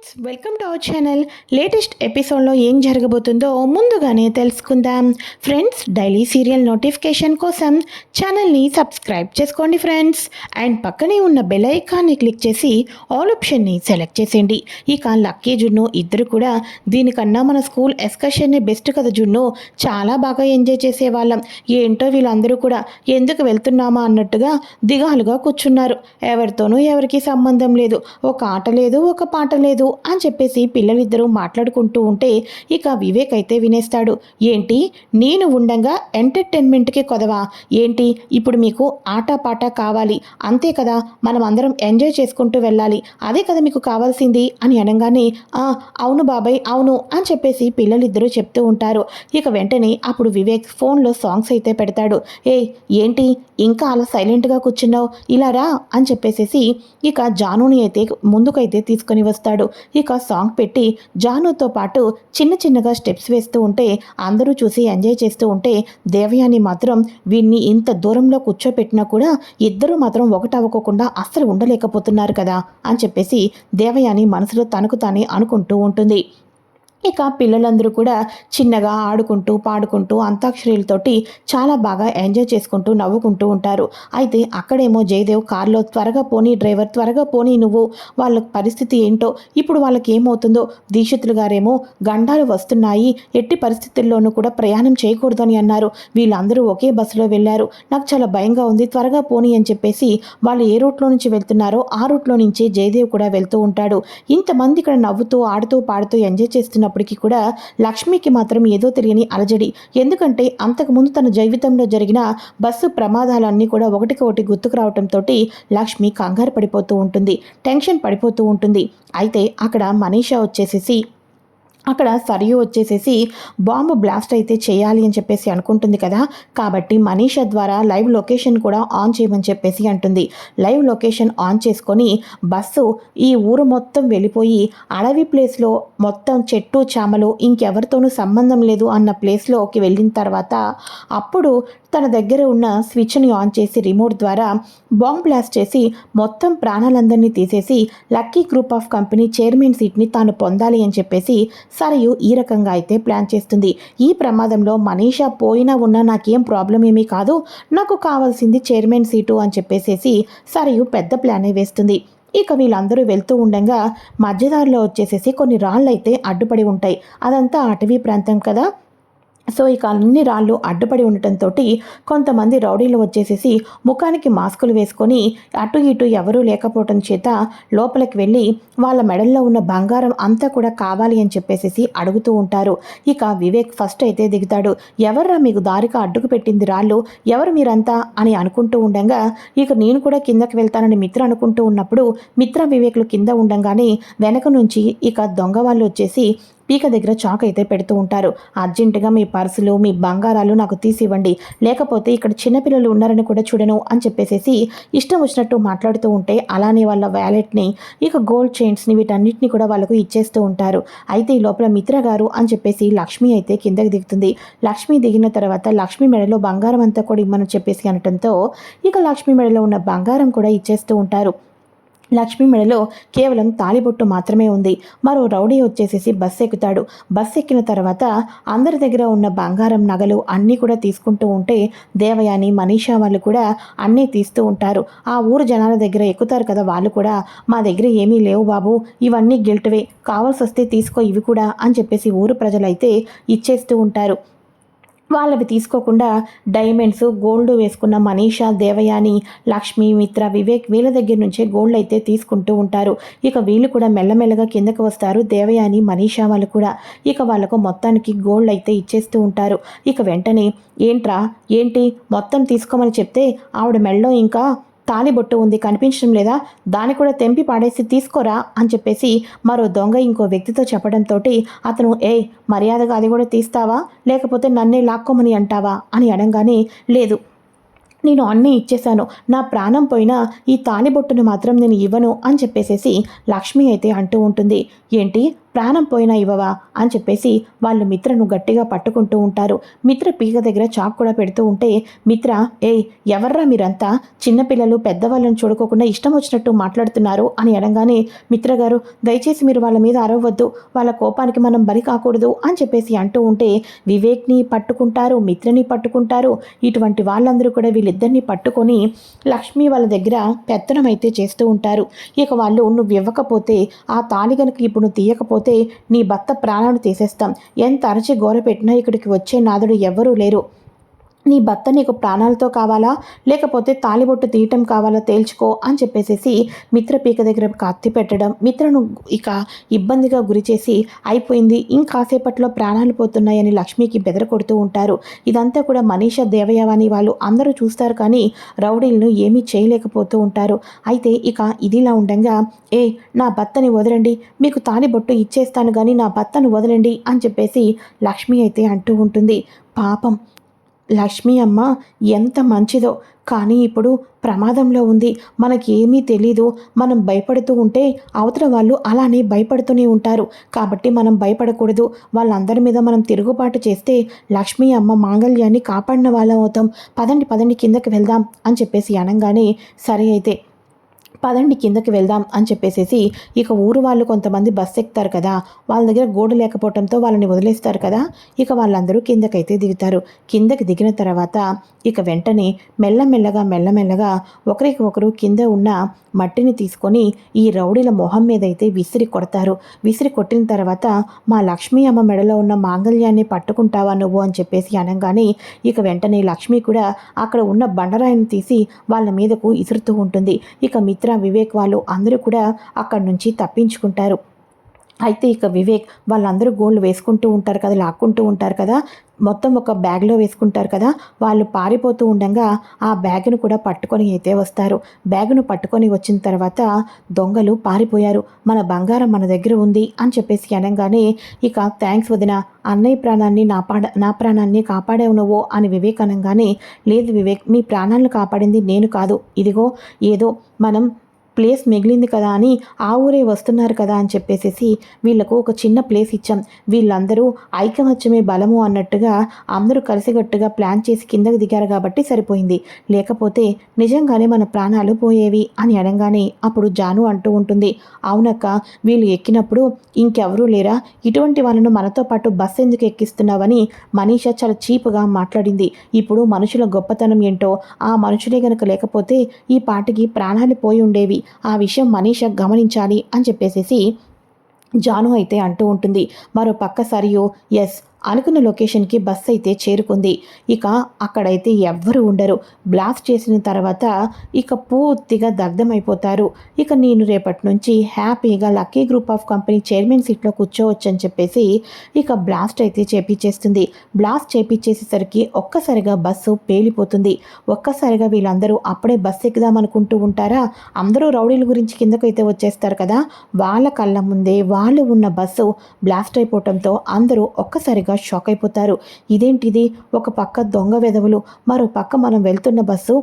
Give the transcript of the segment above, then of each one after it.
Friends, welcome to our channel. Latest ఎపిసోడ్లో ఏం జరగబోతుందో ముందుగానే తెలుసుకుందాం. ఫ్రెండ్స్, డైలీ సీరియల్ నోటిఫికేషన్ కోసం ఛానల్ని సబ్స్క్రైబ్ చేసుకోండి ఫ్రెండ్స్. అండ్ పక్కనే ఉన్న బెల్ ఐకాన్ని క్లిక్ చేసి ఆల్ ఆప్షన్ని సెలెక్ట్ చేసేయండి. ఇక లక్కీ జున్ను ఇద్దరు కూడా దీనికన్నా మన స్కూల్ ఎక్స్కర్షన్ని బెస్ట్ కదా జున్ను, చాలా బాగా ఎంజాయ్ చేసేవాళ్ళం, ఏంటో వీళ్ళందరూ కూడా ఎందుకు వెళ్తున్నామా అన్నట్టుగా దిగాలుగా కూర్చున్నారు. ఎవరితోనూ ఎవరికి సంబంధం లేదు, ఒక ఆట లేదు, ఒక పాట లేదు అని చెప్పేసి పిల్లలిద్దరూ మాట్లాడుకుంటూ ఉంటే ఇక వివేక్ అయితే వినేస్తాడు. ఏంటి, నేను ఉండంగా ఎంటర్టైన్మెంట్కి కొదవా ఏంటి, ఇప్పుడు మీకు ఆట పాట కావాలి అంతే కదా, మనం అందరం ఎంజాయ్ చేసుకుంటూ వెళ్ళాలి, అదే కదా మీకు కావాల్సింది అని అనగానే అవును బాబాయ్ అవును అని చెప్పేసి పిల్లలిద్దరూ చెప్తూ ఉంటారు. ఇక వెంటనే అప్పుడు వివేక్ ఫోన్లో సాంగ్స్ అయితే పెడతాడు. ఏంటి ఇంకా అలా సైలెంట్గా కూర్చున్నావు, ఇలా రా అని చెప్పేసేసి ఇక జానుని అయితే ముందుకైతే తీసుకొని వస్తాడు. ఇక సాంగ్ పెట్టి జానుతో పాటు చిన్న చిన్నగా స్టెప్స్ వేస్తూ ఉంటే అందరూ చూసి ఎంజాయ్ చేస్తూ ఉంటే దేవయాని మాత్రం వీడిని ఇంత దూరంలో కూర్చోపెట్టినా కూడా ఇద్దరూ మాత్రం ఒకటవ్వకోకుండా అస్సలు ఉండలేకపోతున్నారు కదా అని చెప్పేసి దేవయాని మనసులో తనకు తానే అనుకుంటూ ఉంటుంది. ఇక పిల్లలందరూ కూడా చిన్నగా ఆడుకుంటూ పాడుకుంటూ అంతాక్షరీలతోటి చాలా బాగా ఎంజాయ్ చేసుకుంటూ నవ్వుకుంటూ ఉంటారు. అయితే అక్కడేమో జయదేవ్ కారులో త్వరగా పోనీ డ్రైవర్ త్వరగా పోనీ నువ్వు, వాళ్ళ పరిస్థితి ఏంటో ఇప్పుడు వాళ్ళకి ఏమవుతుందో, దీక్షితులు గారేమో గండాలు వస్తున్నాయి, ఎట్టి పరిస్థితుల్లోనూ కూడా ప్రయాణం చేయకూడదని అన్నారు, వీళ్ళందరూ ఒకే బస్సులో వెళ్ళారు, నాకు చాలా భయంగా ఉంది, త్వరగా పోనీ అని చెప్పేసి వాళ్ళు ఏ రూట్లో నుంచి వెళ్తున్నారో ఆ రూట్లో నుంచి జయదేవ్ కూడా వెళ్తూ ఉంటాడు. ఇంతమంది ఇక్కడ నవ్వుతూ ఆడుతూ పాడుతూ ఎంజాయ్ చేస్తున్నప్పటికీ కూడా లక్ష్మికి మాత్రం ఏదో తెలియని అలజడి. ఎందుకంటే అంతకుముందు తన జీవితంలో జరిగిన బస్సు ప్రమాదాలన్నీ కూడా ఒకటికొకటి గుర్తుకు రావడంతో లక్ష్మి కంగారు పడిపోతూ ఉంటుంది, టెన్షన్ పడిపోతూ ఉంటుంది. అయితే అక్కడ మనీషా వచ్చేసేసి అక్కడ సరియు వచ్చేసేసి బాంబు బ్లాస్ట్ అయితే చేయాలి అని చెప్పేసి అనుకుంటుంది కదా, కాబట్టి మనీషా ద్వారా లైవ్ లొకేషన్ కూడా ఆన్ చేయమని చెప్పేసి అంటుంది. లైవ్ లొకేషన్ ఆన్ చేసుకొని బస్సు ఈ ఊరు మొత్తం వెళ్ళిపోయి అడవి ప్లేస్లో మొత్తం చెట్టు చామలు ఇంకెవరితోనూ సంబంధం లేదు అన్న ప్లేస్లోకి వెళ్ళిన తర్వాత అప్పుడు తన దగ్గర ఉన్న స్విచ్ని ఆన్ చేసి రిమోట్ ద్వారా బాంబ్ బ్లాస్ట్ చేసి మొత్తం ప్రాణాలందరినీ తీసేసి lucky group of company chairman సీట్ని తాను పొందాలి అని చెప్పేసి సరియు ఈ రకంగా అయితే ప్లాన్ చేస్తుంది. ఈ ప్రమాదంలో మనీషా పోయినా ఉన్నా నాకేం ప్రాబ్లం ఏమీ కాదు, నాకు కావాల్సింది చైర్మన్ సీటు అని చెప్పేసేసి సరియు పెద్ద ప్లానే వేస్తుంది. ఇక వీళ్ళందరూ వెళ్తూ ఉండగా మధ్యదారిలో వచ్చేసేసి కొన్ని రాళ్ళు అయితే అడ్డుపడి ఉంటాయి, అదంతా అటవీ ప్రాంతం కదా, సో ఇక అన్ని రాళ్ళు అడ్డుపడి ఉండటంతో కొంతమంది రౌడీలు వచ్చేసేసి ముఖానికి మాస్కులు వేసుకొని అటు ఇటు ఎవరూ లేకపోవటం చేత లోపలికి వెళ్ళి వాళ్ళ మెడల్లో ఉన్న బంగారం అంతా కూడా కావాలి అని చెప్పేసి అడుగుతూ ఉంటారు. ఇక వివేక్ ఫస్ట్ అయితే దిగుతాడు. ఎవర్రా మీకు దారిగా అడ్డుకు పెట్టింది రాళ్ళు, ఎవరు మీరంతా అని అనుకుంటూ ఉండగా ఇక నేను కూడా కిందకి వెళ్తానని మిత్ర అనుకుంటూ ఉన్నప్పుడు మిత్ర వివేక్లు కింద ఉండంగానే వెనక నుంచి ఇక దొంగ వాళ్ళు వచ్చేసి పీక దగ్గర చాక్ అయితే పెడుతూ ఉంటారు. అర్జెంటుగా మీ పర్సులు మీ బంగారాలు నాకు తీసివ్వండి, లేకపోతే ఇక్కడ చిన్నపిల్లలు ఉన్నారని కూడా చూడను అని చెప్పేసి ఇష్టం వచ్చినట్టు మాట్లాడుతూ ఉంటే అలానే వాళ్ళ వ్యాలెట్ని ఇక గోల్డ్ చైన్స్ని వీటన్నిటిని కూడా వాళ్ళకు ఇచ్చేస్తూ ఉంటారు. అయితే ఈ లోపల మిత్ర గారు అని చెప్పేసి లక్ష్మి అయితే కిందకి దిగుతుంది. లక్ష్మి దిగిన తర్వాత లక్ష్మి మెడలో బంగారం అంతా కూడా ఇమ్మని చెప్పేసి అనటంతో ఇక లక్ష్మి మెడలో ఉన్న బంగారం కూడా ఇచ్చేస్తూ ఉంటారు. లక్ష్మి మెడలో కేవలం తాలిబొట్టు మాత్రమే ఉంది. మరో రౌడీ వచ్చేసేసి బస్సు ఎక్కుతాడు. బస్సు ఎక్కిన తర్వాత అందరి దగ్గర ఉన్న బంగారం నగలు అన్నీ కూడా తీసుకుంటూ ఉంటే దేవయాని మనీషా వాళ్ళు కూడా అన్నీ తీస్తూ ఉంటారు. ఆ ఊరు జనాల దగ్గర ఎక్కుతారు కదా, వాళ్ళు కూడా మా దగ్గర ఏమీ లేవు బాబు, ఇవన్నీ గిల్ట్వే, కావాల్సి వస్తే తీసుకో ఇవి కూడా అని చెప్పేసి ఊరు ప్రజలైతే ఇచ్చేస్తూ ఉంటారు. వాళ్ళవి తీసుకోకుండా డైమండ్స్ గోల్డ్ వేసుకున్న మనీషా దేవయాని లక్ష్మి మిత్ర వివేక్ వీళ్ళ దగ్గర నుంచే గోల్డ్ అయితే తీసుకుంటూ ఉంటారు. ఇక వీళ్ళు కూడా మెల్లమెల్లగా కిందకు వస్తారు. దేవయాని మనీషా వాళ్ళు కూడా ఇక వాళ్ళకు మొత్తానికి గోల్డ్ అయితే ఇచ్చేస్తూ ఉంటారు. ఇక వెంటనే ఏంటి మొత్తం తీసుకోమని చెప్తే ఆవిడ మెడలో ఇంకా తాలిబొట్టు ఉంది కనిపించడం లేదా, దాన్ని కూడా తెంపి పాడేసి తీసుకోరా అని చెప్పేసి మరో దొంగ ఇంకో వ్యక్తితో చెప్పడంతో అతను మర్యాదగా అది కూడా తీస్తావా, లేకపోతే నన్నే లాక్కోమని అంటావా అని అనగానే లేదు, నేను అన్నీ ఇచ్చేశాను, నా ప్రాణం పోయినా ఈ తాలిబొట్టును మాత్రం నేను ఇవ్వను అని చెప్పేసేసి లక్ష్మి అయితే అంటూ ఉంటుంది. ఏంటి ప్రాణం పోయినా ఇవ్వవా అని చెప్పేసి వాళ్ళు మిత్రను గట్టిగా పట్టుకుంటూ ఉంటారు. మిత్ర పీక దగ్గర చాక్ కూడా పెడుతూ ఉంటే మిత్ర, ఏయ్ ఎవర్రా మీరంతా, చిన్నపిల్లలు పెద్దవాళ్ళని చూడుకోకుండా ఇష్టం వచ్చినట్టు మాట్లాడుతున్నారు అని అనగానే మిత్ర గారు దయచేసి మీరు వాళ్ళ మీద అరవద్దు, వాళ్ళ కోపానికి మనం బలి కాకూడదు అని చెప్పేసి అంటూ ఉంటే వివేక్ని పట్టుకుంటారు, మిత్రని పట్టుకుంటారు. ఇటువంటి వాళ్ళందరూ కూడా వీళ్ళిద్దరిని పట్టుకొని లక్ష్మి వాళ్ళ దగ్గర పెత్తనం అయితే చేస్తూ ఉంటారు. ఇక వాళ్ళు నువ్వు ఇవ్వకపోతే ఆ తాళి కనుక ఇప్పుడు నువ్వు తీయకపోతే నీ భర్త ప్రాణాలు తీసేస్తాం, ఎంత అరచి గోర పెట్టినా ఇక్కడికి వచ్చే నాదుడు ఎవ్వరూ లేరు, నీ భర్త నీకు ప్రాణాలతో కావాలా లేకపోతే తాలిబొట్టు తీయటం కావాలా తేల్చుకో అని చెప్పేసేసి మిత్ర పీక దగ్గర కత్తి పెట్టడం, మిత్రను ఇక ఇబ్బందిగా గురి చేసి అయిపోయింది ఇంకాసేపట్లో ప్రాణాలు పోతున్నాయని లక్ష్మికి బెదరకొడుతూ ఉంటారు. ఇదంతా కూడా మనీషా దేవయాని వాళ్ళు అందరూ చూస్తారు కానీ రౌడీలను ఏమీ చేయలేకపోతూ ఉంటారు. అయితే ఇక ఇదిలా ఉండగా నా భర్తని వదలండి, మీకు తాలిబొట్టు ఇచ్చేస్తాను కానీ నా భర్తను వదలండి అని చెప్పేసి లక్ష్మి అయితే అంటూ ఉంటుంది. పాపం లక్ష్మి అమ్మ ఎంత మంచిదో, కానీ ఇప్పుడు ప్రమాదంలో ఉంది, మనకేమీ తెలీదు, మనం భయపడుతూ ఉంటే అవతల వాళ్ళు అలానే భయపడుతూనే ఉంటారు, కాబట్టి మనం భయపడకూడదు, వాళ్ళందరి మీద మనం తిరుగుబాటు చేస్తే లక్ష్మి అమ్మ మాంగళ్యాన్ని కాపాడిన వాళ్ళం అవుతాం, పదండి పదండి కిందకి వెళ్దాం అని చెప్పేసి అనగానే సరే అయితే పదండి కిందకి వెళ్దాం అని చెప్పేసేసి ఇక ఊరు వాళ్ళు కొంతమంది బస్సు ఎక్కుతారు కదా, వాళ్ళ దగ్గర గోడు లేకపోవడంతో వాళ్ళని వదిలేస్తారు కదా, ఇక వాళ్ళందరూ కిందకైతే దిగుతారు. కిందకి దిగిన తర్వాత ఇక వెంటనే మెల్లమెల్లగా ఒకరికి ఒకరు కింద ఉన్న మట్టిని తీసుకొని ఈ రౌడీల మొహం మీద అయితే విసిరి కొడతారు. విసిరి కొట్టిన తర్వాత మా లక్ష్మీ అమ్మ మెడలో ఉన్న మాంగళ్యాన్ని పట్టుకుంటావా నువ్వు అని చెప్పేసి అనగానే ఇక వెంటనే లక్ష్మి కూడా అక్కడ ఉన్న బండరాయిని తీసి వాళ్ళ మీదకు ఇసురుతూ ఉంటుంది. ఇక మిత్ర వివేక్ వాళ్ళు అందరూ కూడా అక్కడి నుంచి తప్పించుకుంటారు. అయితే ఇక వివేక్ వాళ్ళందరూ గోల్డ్ వేసుకుంటూ ఉంటారు కదా, లాక్కుంటూ ఉంటారు కదా, మొత్తం ఒక బ్యాగ్లో వేసుకుంటారు కదా, వాళ్ళు పారిపోతూ ఉండగా ఆ బ్యాగును కూడా పట్టుకొని అయితే వస్తారు. బ్యాగును పట్టుకొని వచ్చిన తర్వాత దొంగలు పారిపోయారు, మన బంగారం మన దగ్గర ఉంది అని చెప్పేసి అనగానే ఇక థ్యాంక్స్ వదిన, అన్నయ్య ప్రాణాన్ని నా ప్రాణాన్ని కాపాడావు నువ్వు అని వివేక్ అనగానే లేదు వివేక్, మీ ప్రాణాలను కాపాడింది నేను కాదు, ఇదిగో ఏదో మనం ప్లేస్ మిగిలింది కదా అని ఆ ఊరే వస్తున్నారు కదా అని చెప్పేసేసి వీళ్ళకు ఒక చిన్న ప్లేస్ ఇచ్చాం, వీళ్ళందరూ ఐకమత్యమే బలము అన్నట్టుగా అందరూ కలిసిగట్టుగా ప్లాన్ చేసి కిందకి దిగారు కాబట్టి సరిపోయింది, లేకపోతే నిజంగానే మన ప్రాణాలు పోయేవి అని అనగానే అప్పుడు జాను అంటూ ఉంటుంది, అవునక్క వీళ్ళు ఎక్కినప్పుడు ఇంకెవరూ లేరా, ఇటువంటి వాళ్ళను మనతో పాటు బస్సు ఎందుకు ఎక్కిస్తున్నావని మనీషా చాలా చీపుగా మాట్లాడింది. ఇప్పుడు మనుషుల గొప్పతనం ఏంటో, ఆ మనుషులే గనక లేకపోతే ఈ పాటికి ప్రాణాలు పోయి ఉండేవి, ఆ విషయం మనీషా గమనించాలి అని చెప్పేసేసి జాను అయితే అంటూ ఉంటుంది. మరో పక్క సరియు ఎస్ అనుకున్న లొకేషన్కి బస్ అయితే చేరుకుంది. ఇక అక్కడైతే ఎవ్వరూ ఉండరు. బ్లాస్ట్ చేసిన తర్వాత ఇక పూర్తిగా దగ్ధమైపోతారు. ఇక నేను రేపటి నుంచి హ్యాపీగా lucky group of company chairman సీట్లో కూర్చోవచ్చు అని చెప్పేసి ఇక బ్లాస్ట్ అయితే చేపించేస్తుంది. బ్లాస్ట్ చేపించేసేసరికి ఒక్కసారిగా బస్సు పేలిపోతుంది. ఒక్కసారిగా వీళ్ళందరూ అప్పుడే బస్సు ఎక్కుదాం అనుకుంటూ ఉంటారా, అందరూ రౌడీల గురించి కిందకైతే వచ్చేస్తారు కదా, వాళ్ళ కళ్ళ ముందే వాళ్ళు ఉన్న బస్సు బ్లాస్ట్ అయిపోవడంతో అందరూ ఒక్కసారిగా షాక్ అయిపోతారు. ఇదేంటిది, ఒక పక్క దొంగ వెధవులు, మరో పక్క మనం వెళ్తున్న బస్సు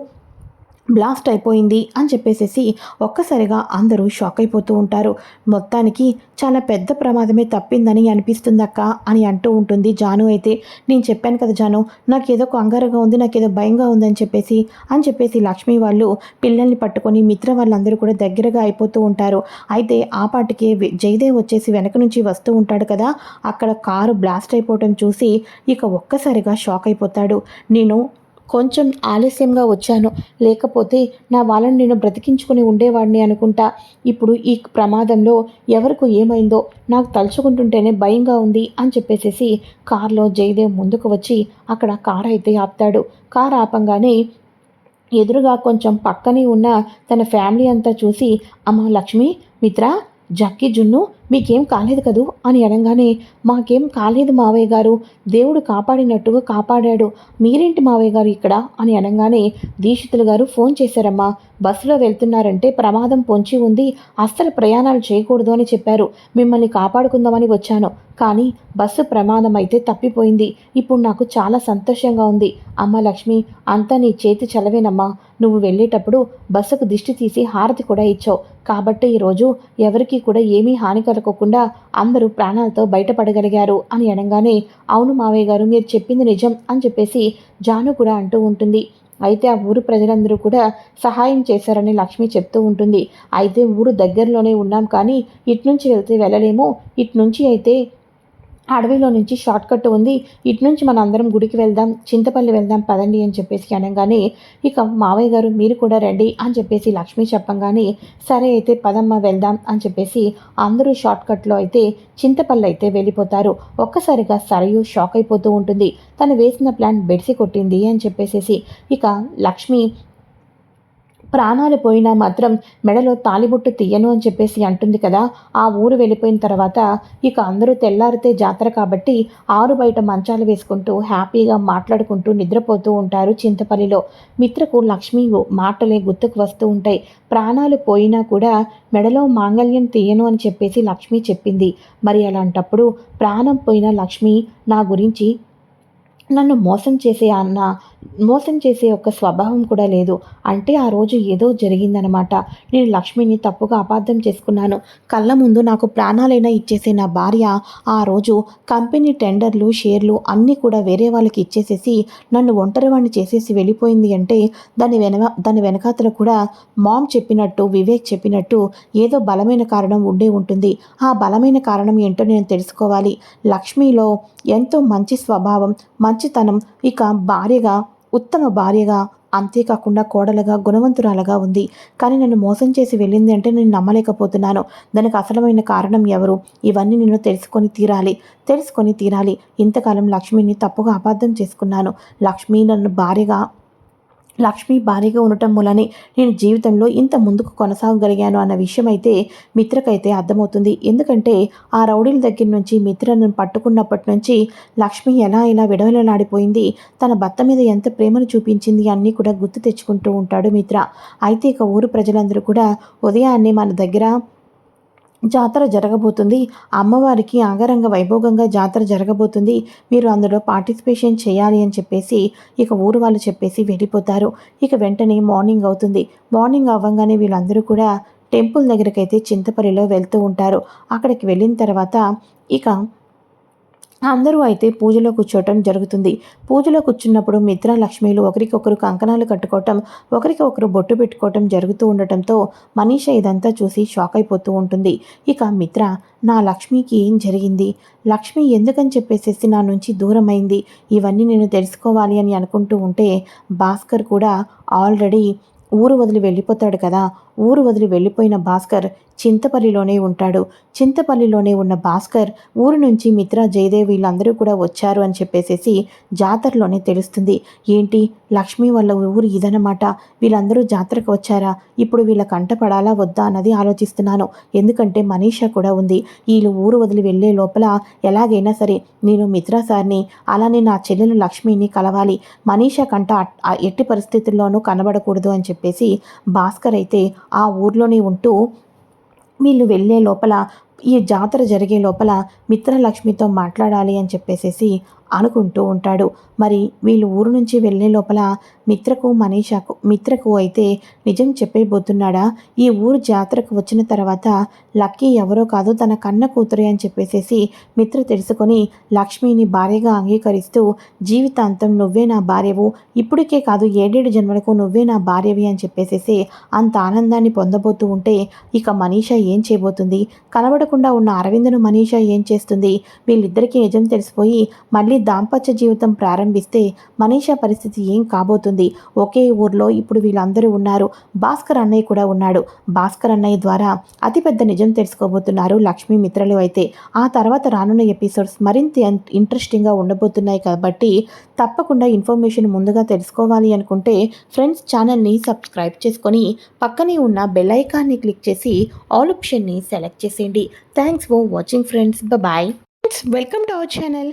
బ్లాస్ట్ అయిపోయింది అని చెప్పేసేసి ఒక్కసారిగా అందరూ షాక్ అయిపోతూ ఉంటారు. మొత్తానికి చాలా పెద్ద ప్రమాదమే తప్పిందని అనిపిస్తుందక్క అని అంటూ ఉంటుంది జాను. అయితే నేను చెప్పాను కదా జాను, నాకేదో కంగారుగా ఉంది, నాకేదో భయంగా ఉందని చెప్పేసి లక్ష్మి వాళ్ళు పిల్లల్ని పట్టుకొని మిత్ర వాళ్ళందరూ కూడా దగ్గరగా అయిపోతూ ఉంటారు. అయితే ఆ పాటికి జయదేవ్ వచ్చేసి వెనక నుంచి వస్తూ ఉంటాడు కదా, అక్కడ కారు బ్లాస్ట్ అయిపోవటం చూసి ఇక ఒక్కసారిగా షాక్ అయిపోతాడు. నేను కొంచెం ఆలస్యంగా వచ్చాను, లేకపోతే నా వాళ్ళని నేను బ్రతికించుకొని ఉండేవాడిని అనుకుంటా, ఇప్పుడు ఈ ప్రమాదంలో ఎవరికి ఏమైందో నాకు తలుచుకుంటుంటేనే భయంగా ఉంది అని చెప్పేసేసి కారులో జయదేవ్ ముందుకు వచ్చి అక్కడ కారు అయితే ఆపుతాడు. కారు ఆపంగానే ఎదురుగా కొంచెం పక్కనే ఉన్న తన ఫ్యామిలీ అంతా చూసి అమ్మ లక్ష్మి, మిత్ర, జక్కి, జున్ను మీకేం కాలేదు కదూ అని అనగానే మాకేం కాలేదు మావయ్య గారు, దేవుడు కాపాడినట్టుగా కాపాడాడు, మీరేంటి మావయ్య గారు ఇక్కడ అని అనగానే దీక్షితులు గారు ఫోన్ చేశారమ్మా, బస్సులో వెళ్తున్నారంటే ప్రమాదం పొంచి ఉంది, అస్సలు ప్రయాణాలు చేయకూడదు అని చెప్పారు, మిమ్మల్ని కాపాడుకుందామని వచ్చాను, కానీ బస్సు ప్రమాదం అయితే తప్పిపోయింది, ఇప్పుడు నాకు చాలా సంతోషంగా ఉంది, అమ్మ లక్ష్మి అంతా నీ చేతి చలవేనమ్మా, నువ్వు వెళ్ళేటప్పుడు బస్సుకు దిష్టి తీసి హారతి కూడా ఇచ్చావు, కాబట్టి ఈరోజు ఎవరికి కూడా ఏమీ హాని కలగ మాట్లాడుకోకుండా అందరూ ప్రాణాలతో బయటపడగలిగారు అని అనగానే, అవును మావయ్య గారు మీరు చెప్పింది నిజం అని చెప్పేసి జాను కూడా అంటూ ఉంటుంది. అయితే ఆ ఊరు ప్రజలందరూ కూడా సహాయం చేశారని లక్ష్మి చెప్తూ ఉంటుంది. అయితే ఊరు దగ్గరలోనే ఉన్నాం కానీ ఇట్నుంచి వెళ్తే వెళ్ళలేము, ఇట్నుంచి అయితే అడవిలో నుంచి షార్ట్ కట్ ఉంది, ఇటు నుంచి మన అందరం గుడికి వెళ్దాం, చింతపల్లి వెళ్దాం పదండి అని చెప్పేసి అనగానే, ఇక మావయ్య గారు మీరు కూడా రండి అని చెప్పేసి లక్ష్మి చెప్పంగానే, సరే అయితే పదమ్మ వెళ్దాం అని చెప్పేసి అందరూ షార్ట్ కట్లో అయితే చింతపల్లి అయితే వెళ్ళిపోతారు. ఒక్కసారిగా సరయు షాక్ అయిపోతూ ఉంటుంది. తను వేసిన ప్లాన్ బెడిసి కొట్టింది అని చెప్పేసేసి. ఇక లక్ష్మి ప్రాణాలు పోయినా మాత్రం మెడలో తాళిబొట్టు తీయను అని చెప్పేసి అంటుంది కదా. ఆ ఊరు వెళ్ళిపోయిన తర్వాత ఇక అందరూ తెల్లారితే జాతర కాబట్టి ఆరు బయట మంచాలు వేసుకుంటూ హ్యాపీగా మాట్లాడుకుంటూ నిద్రపోతూ ఉంటారు చింతపల్లిలో. మిత్రకు లక్ష్మి మాటలే గుర్తుకు వస్తూ ఉంటాయి. ప్రాణాలు పోయినా కూడా మెడలో మాంగళ్యం తీయను అని చెప్పేసి లక్ష్మి చెప్పింది. మరి అలాంటప్పుడు ప్రాణం పోయిన లక్ష్మి నా గురించి నన్ను మోసం చేసే ఒక స్వభావం కూడా లేదు. అంటే ఆ రోజు ఏదో జరిగిందనమాట. నేను లక్ష్మిని తప్పుగా అపార్థం చేసుకున్నాను. కళ్ళ ముందు నాకు ప్రాణాలైనా ఇచ్చేసే నా భార్య ఆ రోజు కంపెనీ టెండర్లు, షేర్లు అన్నీ కూడా వేరే వాళ్ళకి ఇచ్చేసేసి నన్ను ఒంటరివాణ్ణి చేసేసి వెళ్ళిపోయింది అంటే దాని వెనకాతల కూడా మామ్ చెప్పినట్టు, వివేక్ చెప్పినట్టు ఏదో బలమైన కారణం ఉండే ఉంటుంది. ఆ బలమైన కారణం ఏంటో నేను తెలుసుకోవాలి. లక్ష్మిలో ఎంతో మంచి స్వభావం, మంచితనం, ఇక భార్యగా, ఉత్తమ భార్యగా, అంతేకాకుండా కోడలుగా, గుణవంతురాలుగా ఉంది. కానీ నన్ను మోసం చేసి వెళ్ళింది అంటే నేను నమ్మలేకపోతున్నాను. దానికి అసలమైన కారణం ఎవరు? ఇవన్నీ నేను తెలుసుకొని తీరాలి. ఇంతకాలం లక్ష్మిని తప్పుగా అపార్థం చేసుకున్నాను. లక్ష్మి భారీగా ఉండటం మూలనే నేను జీవితంలో ఇంత ముందుకు కొనసాగగలిగాను అన్న విషయం అయితే మిత్రకైతే అర్థమవుతుంది. ఎందుకంటే ఆ రౌడీల దగ్గర నుంచి మిత్రను పట్టుకున్నప్పటి నుంచి లక్ష్మి ఎలా విడవలలాడిపోయింది, తన భర్త మీద ఎంత ప్రేమను చూపించింది అన్నీ కూడా గుర్తు తెచ్చుకుంటూ ఉంటాడు మిత్ర. అయితే ఇక ఊరు ప్రజలందరూ కూడా ఉదయాన్నే మన దగ్గర జాతర జరగబోతుంది, అమ్మవారికి అంగరంగ వైభోగంగా జాతర జరగబోతుంది, మీరు అందులో పార్టిసిపేషన్ చేయాలి అని చెప్పేసి ఇక ఊరు వాళ్ళు చెప్పేసి వెళ్ళిపోతారు. ఇక వెంటనే మార్నింగ్ అవుతుంది. మార్నింగ్ అవ్వగానే వీళ్ళందరూ కూడా టెంపుల్ దగ్గరకైతే చింతపల్లిలో వెళ్తూ ఉంటారు. అక్కడికి వెళ్ళిన తర్వాత ఇక అందరూ అయితే పూజలో కూర్చోవటం జరుగుతుంది. పూజలో కూర్చున్నప్పుడు మిత్ర లక్ష్మిలు ఒకరికొకరు కంకణాలు కట్టుకోవటం, ఒకరికి ఒకరు బొట్టు పెట్టుకోవటం జరుగుతూ ఉండటంతో మనీష ఇదంతా చూసి షాక్ అయిపోతూ ఉంటుంది. ఇక మిత్ర, నా లక్ష్మికి ఏం జరిగింది, లక్ష్మి ఎందుకని చెప్పేసేసి నా నుంచి దూరమైంది, ఇవన్నీ నేను తెలుసుకోవాలి అని అనుకుంటూ ఉంటే భాస్కర్ కూడా ఆల్రెడీ ఊరు వదిలి వెళ్ళిపోతాడు కదా. ఊరు వదిలి వెళ్ళిపోయిన భాస్కర్ చింతపల్లిలోనే ఉంటాడు. చింతపల్లిలోనే ఉన్న భాస్కర్ ఊరు నుంచి మిత్ర, జయదేవ్ వీళ్ళందరూ కూడా వచ్చారు అని చెప్పేసేసి జాతరలోనే తెలుస్తుంది. ఏంటి, లక్ష్మి వాళ్ళ ఊరు ఇదనమాట, వీళ్ళందరూ జాతరకు వచ్చారా, ఇప్పుడు వీళ్ళ కంట పడాలా వద్దా అన్నది ఆలోచిస్తున్నాను. ఎందుకంటే మనీషా కూడా ఉంది. వీళ్ళు ఊరు వదిలి వెళ్ళే లోపల ఎలాగైనా సరే నేను మిత్రా సార్ని, అలానే నా చెల్లెలు లక్ష్మిని కలవాలి. మనీషా కంట ఎట్టి పరిస్థితుల్లోనూ కనబడకూడదు అని చెప్పేసి భాస్కర్ అయితే ఆ ఊర్లోనే ఉంటూ వీళ్ళు వెళ్ళే లోపల, ఈ జాతర జరిగే లోపల మిత్రలక్ష్మితో మాట్లాడాలి అని చెప్పేసేసి అనుకుంటూ ఉంటాడు. మరి వీళ్ళు ఊరు నుంచి వెళ్ళే లోపల మిత్రకు అయితే నిజం చెప్పేయబోతున్నాడా? ఈ ఊరు జాతరకు వచ్చిన తర్వాత లక్కీ ఎవరో కాదు తన కన్న కూతురే అని చెప్పేసేసి మిత్ర తెలుసుకొని లక్ష్మిని భార్యగా అంగీకరిస్తూ జీవితాంతం నువ్వే నా భార్యవు, ఇప్పటికే కాదు 7 జన్మలకు నువ్వే నా భార్యవి అని చెప్పేసేసి అంత ఆనందాన్ని పొందబోతూ ఉంటే ఇక మనీషా ఏం చేయబోతుంది? కనబడకుండా ఉన్న అరవిందను మనీషా ఏం చేస్తుంది? వీళ్ళిద్దరికీ నిజం తెలిసిపోయి మళ్ళీ దాంపత్య జీవితం ప్రారంభిస్తే మనీషా పరిస్థితి ఏం కాబోతుంది? ఒకే ఊర్లో ఇప్పుడు వీళ్ళందరూ ఉన్నారు. భాస్కర్ అన్నయ్య కూడా ఉన్నాడు. భాస్కర్ అన్నయ్య ద్వారా అతిపెద్ద నిజం తెలుసుకోబోతున్నారు లక్ష్మీ మిత్రలు. అయితే ఆ తర్వాత రానున్న ఎపిసోడ్స్ మరింత ఇంట్రెస్టింగ్గా ఉండబోతున్నాయి కాబట్టి తప్పకుండా ఇన్ఫర్మేషన్ ముందుగా తెలుసుకోవాలి అనుకుంటే ఫ్రెండ్స్ ఛానల్ని సబ్స్క్రైబ్ చేసుకొని పక్కనే ఉన్న బెల్ ఐకాన్ని క్లిక్ చేసి ఆల్ ఆప్షన్ని సెలెక్ట్ చేసేయండి. Thanks for watching friends. Bye. Welcome to our channel.